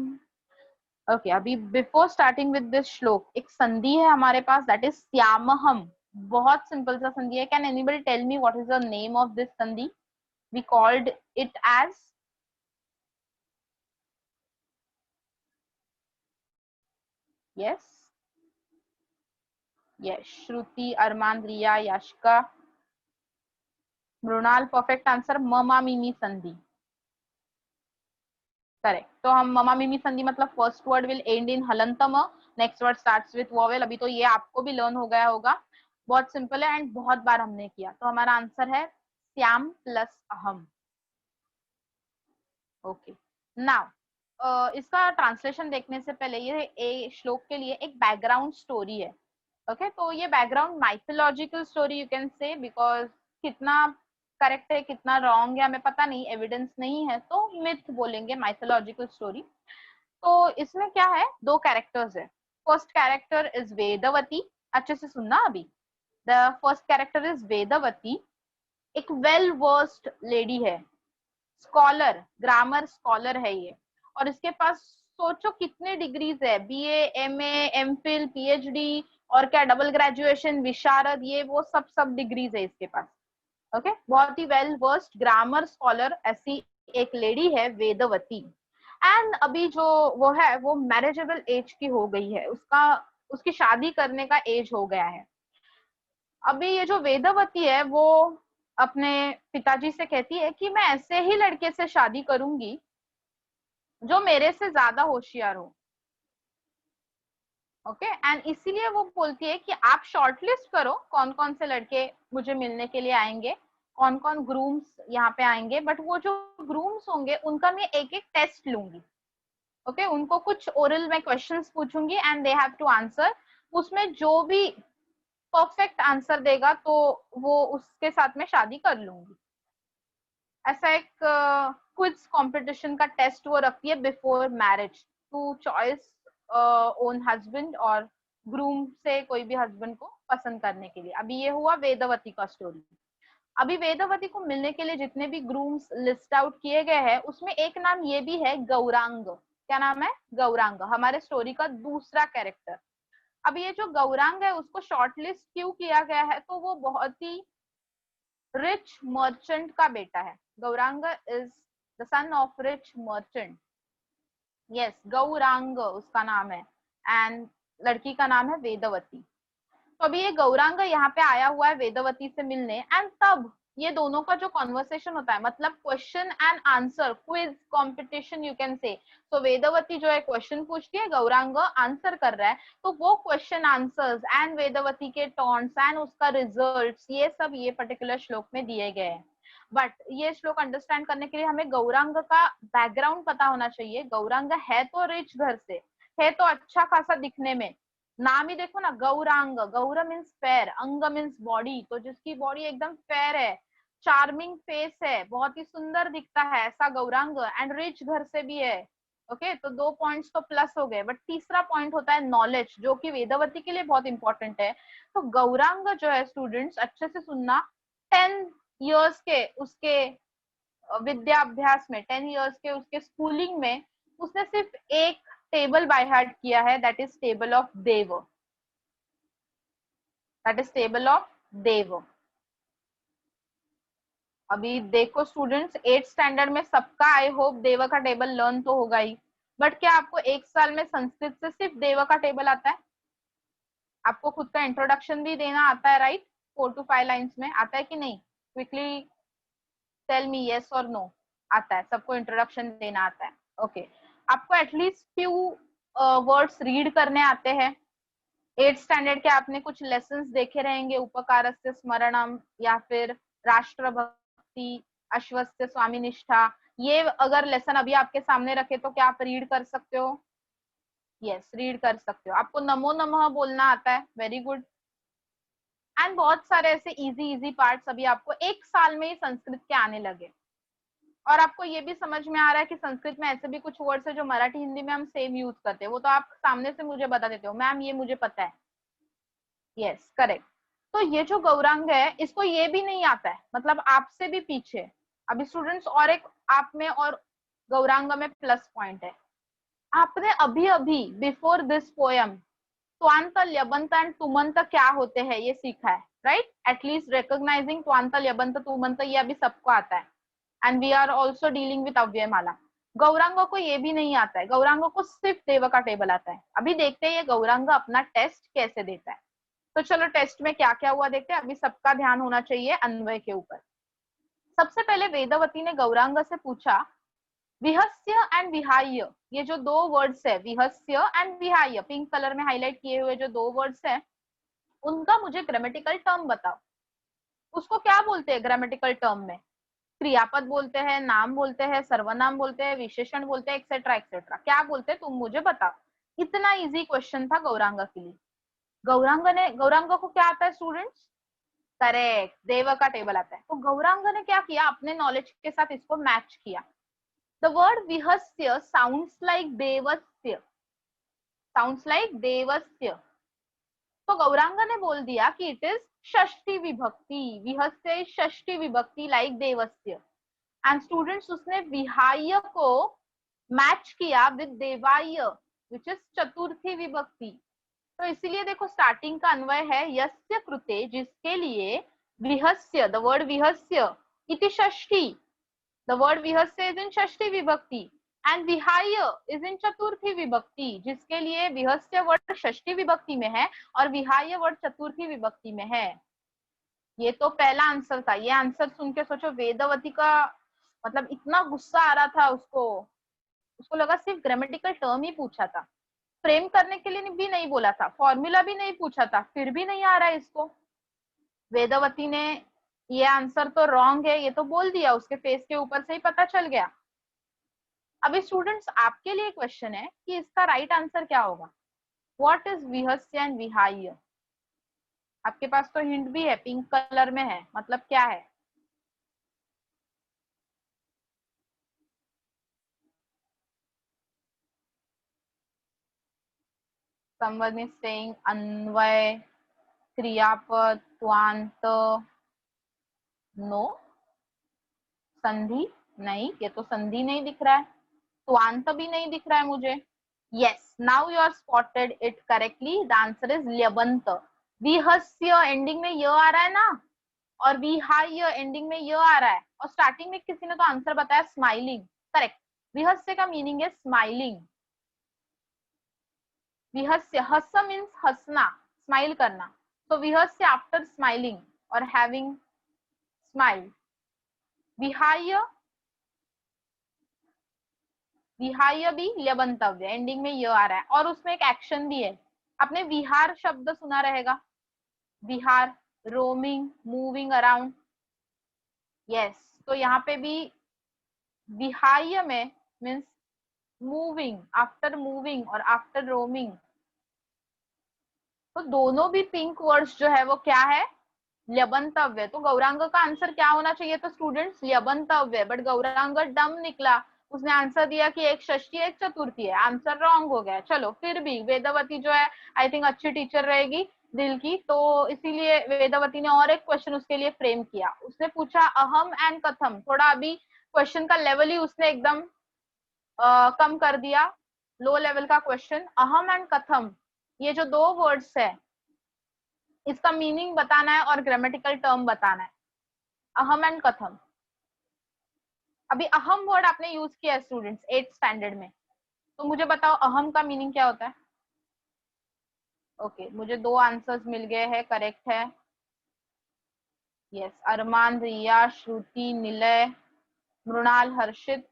Okay अभी before starting with this श्लोक एक संधि है हमारे पास, that is श्यामहम। बहुत simple सा संधि है। Can anybody tell me what is the name of this संधि? We called it as, yes yes, Shruti, Arman, Riya, Yashika, Mrinal, perfect answer ममा मिमी संधि। करेक्ट। तो हम ममा मिमी संधि मतलब first word will end in हलंतम, next word starts with vowel. अभी तो ये आपको भी लर्न हो गया होगा, बहुत सिंपल है एंड बहुत बार हमने किया। तो हमारा आंसर है श्याम प्लस अहम। ओके नाउ इसका ट्रांसलेशन देखने से पहले ये श्लोक के लिए एक बैकग्राउंड स्टोरी है। ओके तो ये background mythological story you can say, because कितना करेक्ट है कितना रॉन्ग है हमें पता नहीं, एविडेंस नहीं है, तो मिथ बोलेंगे, माइथोलॉजिकल स्टोरी। तो इसमें क्या है, दो कैरेक्टर्स है। फर्स्ट कैरेक्टर इज वेदवती, अच्छे से सुनना अभी। The first character is Vedvati, एक वेल वर्स्ड लेडी है, स्कॉलर, ग्रामर स्कॉलर है ये, और इसके पास सोचो कितने डिग्रीज है, बीए, एमए, एमफिल, पीएचडी और क्या डबल ग्रेजुएशन, विशारद, ये वो सब डिग्रीज है इसके पास। ओके बहुत ही वेल वर्स्ड ग्रामर स्कॉलर ऐसी एक लेडी है वेदवती। एंड अभी जो वो है वो मैरिजेबल एज की हो गई है, उसकी शादी करने का एज हो गया है। अभी ये जो वेदवती है वो अपने पिताजी से कहती है कि मैं ऐसे ही लड़के से शादी करूंगी जो मेरे से ज्यादा होशियार हो। ओके एंड इसीलिए वो बोलती है कि आप शॉर्टलिस्ट करो कौन कौन से लड़के मुझे मिलने के लिए आएंगे, कौन कौन ग्रूम्स यहाँ पे आएंगे, बट वो जो ग्रूम्स होंगे उनका मैं एक एक टेस्ट लूंगी। ओके उनको कुछ ओरल में क्वेश्चंस पूछूंगी and they have to answer. उसमें जो भी परफेक्ट आंसर देगा तो वो उसके साथ में शादी कर लूंगी। ऐसा एक क्विज कंपटीशन का टेस्ट वो रखती है before marriage to choice own husband और ग्रूम से कोई भी हस्बैंड को पसंद करने के लिए। अभी ये हुआ वेदवती का स्टोरी। अभी वेदवती को मिलने के लिए जितने भी ग्रूम्स लिस्ट आउट किए गए हैं उसमें एक नाम ये भी है गौरांग। क्या नाम है? गौरांग, हमारे स्टोरी का दूसरा कैरेक्टर। अब ये जो गौरांग है उसको शॉर्टलिस्ट क्यों किया गया है, तो वो बहुत ही रिच मर्चेंट का बेटा है। Gaurang is the son of rich merchant. Yes Gaurang उसका नाम है एंड लड़की का नाम है वेदवती। तो अभी ये गौरांग यहाँ पे आया हुआ है वेदवती से मिलने एंड तब ये दोनों का जो कॉन्वर्सेशन होता है, मतलब question and answer, quiz competition you can say. तो वेदवती जो है क्वेश्चन पूछती है, गौरांग आंसर कर रहा है, तो वो क्वेश्चन आंसर्स एंड वेदवती के टॉन्ट्स एंड उसका रिजल्ट्स ये सब ये पर्टिकुलर श्लोक में दिए गए हैं। बट ये श्लोक अंडरस्टैंड करने के लिए हमें गौरांग का बैकग्राउंड पता होना चाहिए। गौरांग है तो रिच घर से, है तो अच्छा खासा दिखने में, नाम ही देखो ना गौरांग, गौर मीन्स फेयर, अंग मीन्स बॉडी, तो जिसकी बॉडी एकदम फेयर है, चार्मिंग फेस है, बहुत ही सुंदर दिखता है, ऐसा गौरांग, एंड रिच घर से भी है। ओके तो 2 पॉइंट्स तो प्लस हो गए, बट तीसरा पॉइंट होता है नॉलेज, जो कि वेदवती के लिए बहुत इंपॉर्टेंट है। तो गौरांग जो है स्टूडेंट्स अच्छे से सुनना, 10 इयर्स के उसके विद्याभ्यास में 10 इयर्स के उसके स्कूलिंग में उसने सिर्फ एक टेबल बाय हार्ट किया है, दैट इज टेबल ऑफ देव, दैट इज टेबल ऑफ देव। अभी देखो स्टूडेंट्स, 8th स्टैंडर्ड में सबका आई होप देव का टेबल लर्न तो होगा ही, बट क्या आपको एक साल में संस्कृत से सिर्फ देव का टेबल आता है? आपको खुद का इंट्रोडक्शन भी देना आता है, राइट? 4 to 5 लाइन्स में आता है कि नहीं? क्विकली टेल मी यस और नो। आता है, सबको इंट्रोडक्शन देना आता है। ओके आपको एटलीस्ट फ्यू वर्ड्स रीड करने आते हैं। 8th स्टैंडर्ड के आपने कुछ लेसन्स देखे रहेंगे, उपकारस्य स्मरणम या फिर राष्ट्रभक्ति, अश्वस्य स्वामी निष्ठा। ये अगर लेसन अभी आपके सामने रखे तो क्या आप रीड कर सकते हो? यस रीड कर सकते हो। आपको नमो नमः बोलना आता है, वेरी गुड। एंड बहुत सारे ऐसे इजी इजी पार्ट्स अभी आपको एक साल में ही संस्कृत के आने लगे। और आपको ये भी समझ में आ रहा है कि संस्कृत में ऐसे भी कुछ वर्ड्स है जो मराठी हिंदी में हम सेम यूज करते हैं, वो तो आप सामने से मुझे बता देते हो, मैम ये मुझे पता है। Yes correct. तो ये जो गौरांग है इसको ये भी नहीं आता है, मतलब आपसे भी पीछे। अभी स्टूडेंट्स और एक आप में और गौरांग में प्लस पॉइंट है, आपने अभी अभी बिफोर दिस पोएम त्वांत ल्यबंत एंड तुमंत क्या होते हैं ये सीखा है, राइट? एटलीस्ट रिकॉग्नाइजिंग त्वांत ल्यबंत तुमंत ये अभी सबको आता है। And we are also dealing with अव्ययमाला। गौरांग को ये भी नहीं आता है, गौरांग को सिर्फ देव का टेबल आता है। अभी देखते हैं ये गौरांग अपना टेस्ट कैसे देता है। तो चलो टेस्ट में क्या क्या हुआ देखते हैं। अभी सबका ध्यान होना चाहिए अन्वय के ऊपर। सबसे पहले वेदवती ने गौरांग से पूछा विहस्य एंड विहाय, ये जो दो वर्ड्स है विहस्य एंड विहाय, पिंक कलर में हाईलाइट किए हुए जो दो वर्ड्स है उनका मुझे ग्रामेटिकल टर्म बताओ। उसको क्या बोलते हैं ग्रामेटिकल टर्म में? क्रियापद बोलते हैं, नाम बोलते हैं, सर्वनाम बोलते हैं, विशेषण बोलते हैं, एक्सेट्रा एक्सेट्रा। क्या बोलते हैं तुम मुझे बताओ। इतना इजी क्वेश्चन था गौरांग के लिए। गौरांग को क्या आता है स्टूडेंट्स? करेक्ट, देव का टेबल आता है। तो गौरांग ने क्या किया, अपने नॉलेज के साथ इसको मैच किया। द वर्ड विहस्य साउंड्स लाइक देवस्य, साउंड्स लाइक देवस्य। तो गौरांग ने बोल दिया कि इट इज षष्ठी विभक्ति, विहस्य षष्ठी विभक्ति लाइक देवस्य। एंड स्टूडेंट्स उसने विहाय को मैच किया विद देवाय विच इज चतुर्थी विभक्ति। तो इसीलिए देखो स्टार्टिंग का अन्वय है यस्य कृते, जिसके लिए विहस्य, द वर्ड विहस्य इति षष्ठी, द वर्ड विहस्य इज इन षष्ठी विभक्ति एंड विहाय इज इन चतुर्थी विभक्ति, जिसके लिए विहस्य वर्ड षष्ठी विभक्ति में है और विहाय वर्ड चतुर्थी विभक्ति में है। ये तो पहला आंसर था। ये आंसर सुन के सोचो वेदवती का मतलब इतना गुस्सा आ रहा था उसको लगा सिर्फ ग्रामेटिकल टर्म ही पूछा था, फ्रेम करने के लिए भी नहीं बोला था, फॉर्मूला भी नहीं पूछा था, फिर भी नहीं आ रहा है इसको। वेदवती ने ये आंसर तो रॉन्ग है ये तो बोल दिया, उसके फेस के ऊपर से ही पता चल गया। अभी स्टूडेंट्स आपके लिए क्वेश्चन है कि इसका राइट आंसर क्या होगा। व्हाट इज विहस्य एंड विहाय? आपके पास तो हिंट भी है, पिंक कलर में है, मतलब क्या है? someone is saying अन्वय, क्रियापद, त्वांत, नो, संधि नहीं, ये तो संधि नहीं दिख रहा है, त्वांत भी नहीं दिख रहा है मुझे। Yes now you are spotted it correctly, the answer is ल्यबंत। विहस्य एंडिंग में य आ रहा है ना, और विहाय एंडिंग में य आ रहा है, और स्टार्टिंग में किसी ने तो आंसर बताया स्माइलिंग। करेक्ट, विहस्य का मीनिंग है स्माइलिंग। विहस्य, हस मीन्स हंसना, स्माइल करना, तो विहस्य आफ्टर स्माइलिंग और हैविंग स्माइल। विहाय, विहाय भी ल्यबंतव्य, एंडिंग में य आ रहा है और उसमें एक एक्शन भी है। आपने विहार शब्द सुना रहेगा, विहार, रोमिंग, मूविंग अराउंड। यस, तो यहाँ पे भी विहाय में मीन्स मूविंग, आफ्टर मूविंग और आफ्टर रोमिंग। तो दोनों भी पिंक वर्ड्स जो है वो क्या है, ल्यबंतव्य। तो गौरांग का आंसर क्या होना चाहिए था स्टूडेंट्स, ल्यबंतव्य, बट गौरांग डम निकला, उसने आंसर दिया कि एक षष्ठी एक चतुर्थी है, आंसर रॉन्ग हो गया। चलो फिर भी वेदवती जो है आई थिंक अच्छी टीचर रहेगी दिल की, तो इसीलिए वेदवती ने और एक क्वेश्चन उसके लिए फ्रेम किया। उसने पूछा अहम एंड कथम, थोड़ा अभी क्वेश्चन का लेवल ही उसने एकदम कम कर दिया, लो लेवल का क्वेश्चन। अहम एंड कथम, ये जो दो वर्ड्स है इसका मीनिंग बताना है और ग्रामेटिकल टर्म बताना है, अहम एंड कथम। अभी अहम वर्ड आपने यूज किया है स्टूडेंट्स 8th स्टैंडर्ड में, तो मुझे बताओ अहम का मीनिंग क्या होता है? ओके, मुझे 2 आंसर्स मिल गए हैं, करेक्ट है। Yes, Arman, Riya, Shruti, Nilay, Mrinal, Harshit,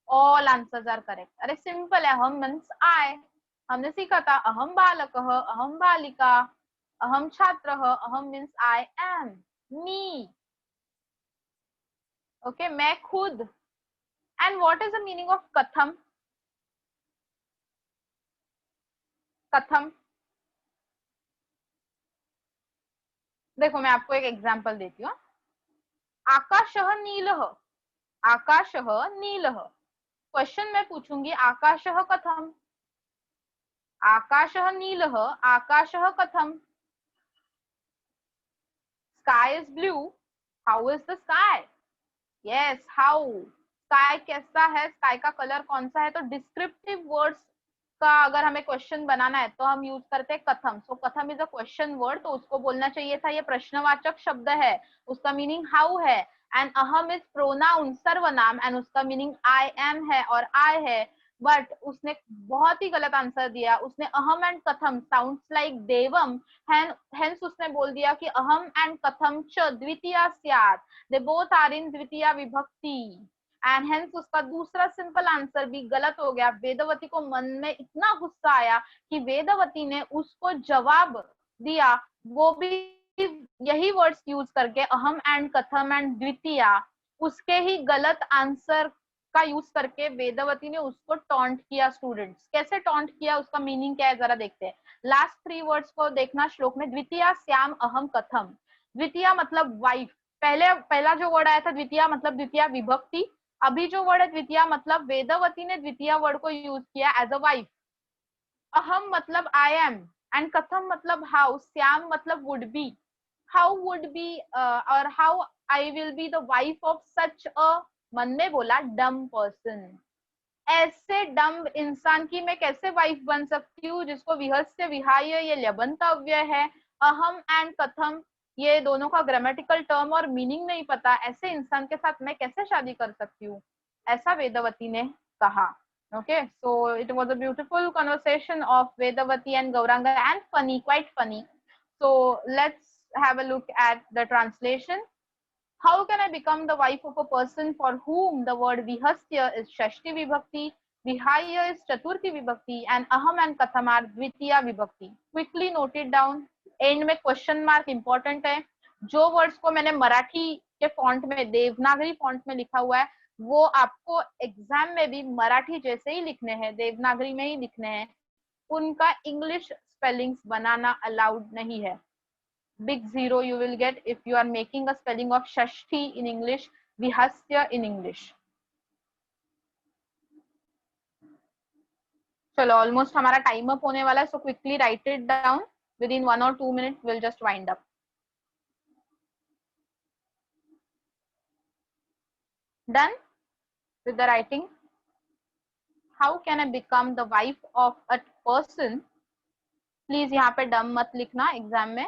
all answers are correct. अरे सिंपल है, अहम मीन्स आई। हमने सीखा था अहम बालकः, अहम बालिका, अहम छात्रः, अहम means I am, me. Okay, मैं खुद। And what is the meaning of कथम? कथम, देखो मैं आपको एक एग्जांपल देती हूँ। आकाशः नीलः, आकाशः नीलः। क्वेश्चन मैं पूछूंगी आकाशः कथम, आकाशः नीलः, आकाशः कथम। Sky is blue, how is the sky? Yes, how. Sky कैसा है, स्काई का कलर कौन सा है? तो डिस्क्रिप्टिव वर्ड्स का अगर हमें क्वेश्चन बनाना है तो हम यूज करते हैं कथम। सो कथम इज अ क्वेश्चन वर्ड, तो उसको बोलना चाहिए था ये प्रश्नवाचक शब्द है, उसका मीनिंग हाउ है। एंड अहम इज प्रोनाउन, सर्वनाम, एंड उसका मीनिंग आई एम है और आई है। बट उसने बहुत ही गलत आंसर दिया, उसने अहम एंड कथम साउंड्स लाइक देवम, हेंस उसने बोल दिया कि अहम एंड कथम च द्वितीया स्यात्, दे बोथ आर इन द्वितीया विभक्ति, एंड हेंस उसका दूसरा सिंपल आंसर भी गलत हो गया। वेदवती को मन में इतना गुस्सा आया कि वेदवती ने उसको जवाब दिया, वो भी यही वर्ड्स यूज करके, अहम एंड कथम एंड द्वितीया, उसके ही गलत आंसर का यूज करके वेदवती ने उसको टॉन्ट किया। स्टूडेंट्स, कैसे टॉन्ट किया, उसका मीनिंग क्या है जरा देखते हैं। लास्ट 3 वर्ड्स को देखना श्लोक में, द्वितीया श्याम अहम कथम। द्वितीया मतलब वाइफ, पहला जो वर्ड आया था द्वितीया मतलब द्वितीया विभक्ति, अभी जो वर्ड है द्वितीया मतलब वेदवती ने द्वितीय वर्ड को यूज किया एज अ वाइफ। अहम मतलब आई एम, एंड कथम मतलब हाउ, श्याम मतलब would be, how would be और how I will be the wife of such अ, मन में बोला डम पर्सन, ऐसे डम्ब इंसान की मैं कैसे वाइफ बन सकती हूँ जिसको विहस्य विहाय ये लबंतव्य है, अहम एंड कथम ये दोनों का ग्रामेटिकल टर्म और मीनिंग नहीं पता, ऐसे इंसान के साथ मैं कैसे शादी कर सकती हूँ, ऐसा वेदवती ने कहा। Okay, so it was a beautiful conversation of Vedvati and Gauranga and funny, quite funny. So let's have a look at the translation. How can I become the wife of a person for whom the word vihasya is shashti vibhakti, vihaya is chaturthi vibhakti, and aham and katham are dvitiya vibhakti? Quickly note it down. End में question mark important है। जो words को मैंने मराठी के font में, Devanagari font में लिखा हुआ है, वो आपको एग्जाम में भी मराठी जैसे ही लिखने हैं, देवनागरी में ही लिखने हैं, उनका इंग्लिश स्पेलिंग्स बनाना अलाउड नहीं है। Big zero you will get if you are making a spelling of Shashti in English, Vihasya in English. चलो ऑलमोस्ट हमारा टाइम अप होने वाला है, so quickly right it down, with in 1 or 2 minutes we'll just wind up. Done with the writing? How can I become the wife of a person? Please यहाँ पे डम मत लिखना एग्जाम में,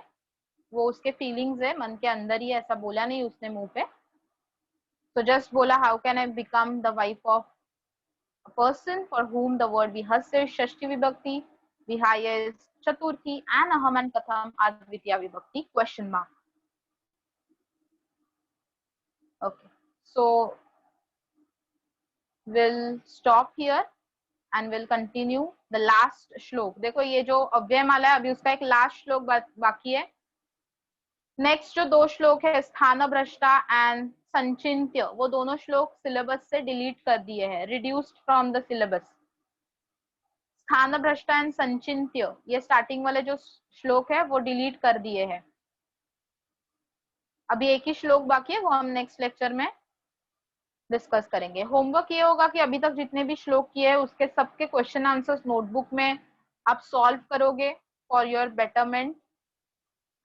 वो उसके फीलिंग्स है, मन के अंदर ही, ऐसा बोला नहीं उसने मुंह पे। So just बोला how can I become the wife of a person for whom the word vihasya is shashti vibhakti, vihaya is chaturthi, and aham and katham are dvitiya vibhakti, question mark. Okay, so we'll stop here and we'll continue the last श्लोक। देखो ये जो अव्ययमाला है, अभी उसका एक last श्लोक बाकी है। नेक्स्ट जो 2 श्लोक है स्थान भ्रष्टा एंड संचिन्त्य, वो दोनों श्लोक सिलेबस से डिलीट कर दिए हैं, रिड्यूस्ड फ्रॉम द सिलेबस। स्थान भ्रष्टा एंड संचिन्त्य, ये स्टार्टिंग वाले जो श्लोक है वो डिलीट कर दिए हैं। अभी एक ही श्लोक बाकी है, वो हम नेक्स्ट लेक्चर में डिस्कस करेंगे। होमवर्क ये होगा कि अभी तक जितने भी श्लोक किए हैं उसके सबके क्वेश्चन आंसर्स नोटबुक में आप सॉल्व करोगे फॉर योर बेटरमेंट।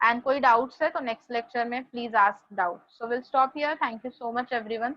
एंड कोई डाउट्स है तो नेक्स्ट लेक्चर में please ask doubt. So will stop here. Thank you so much everyone.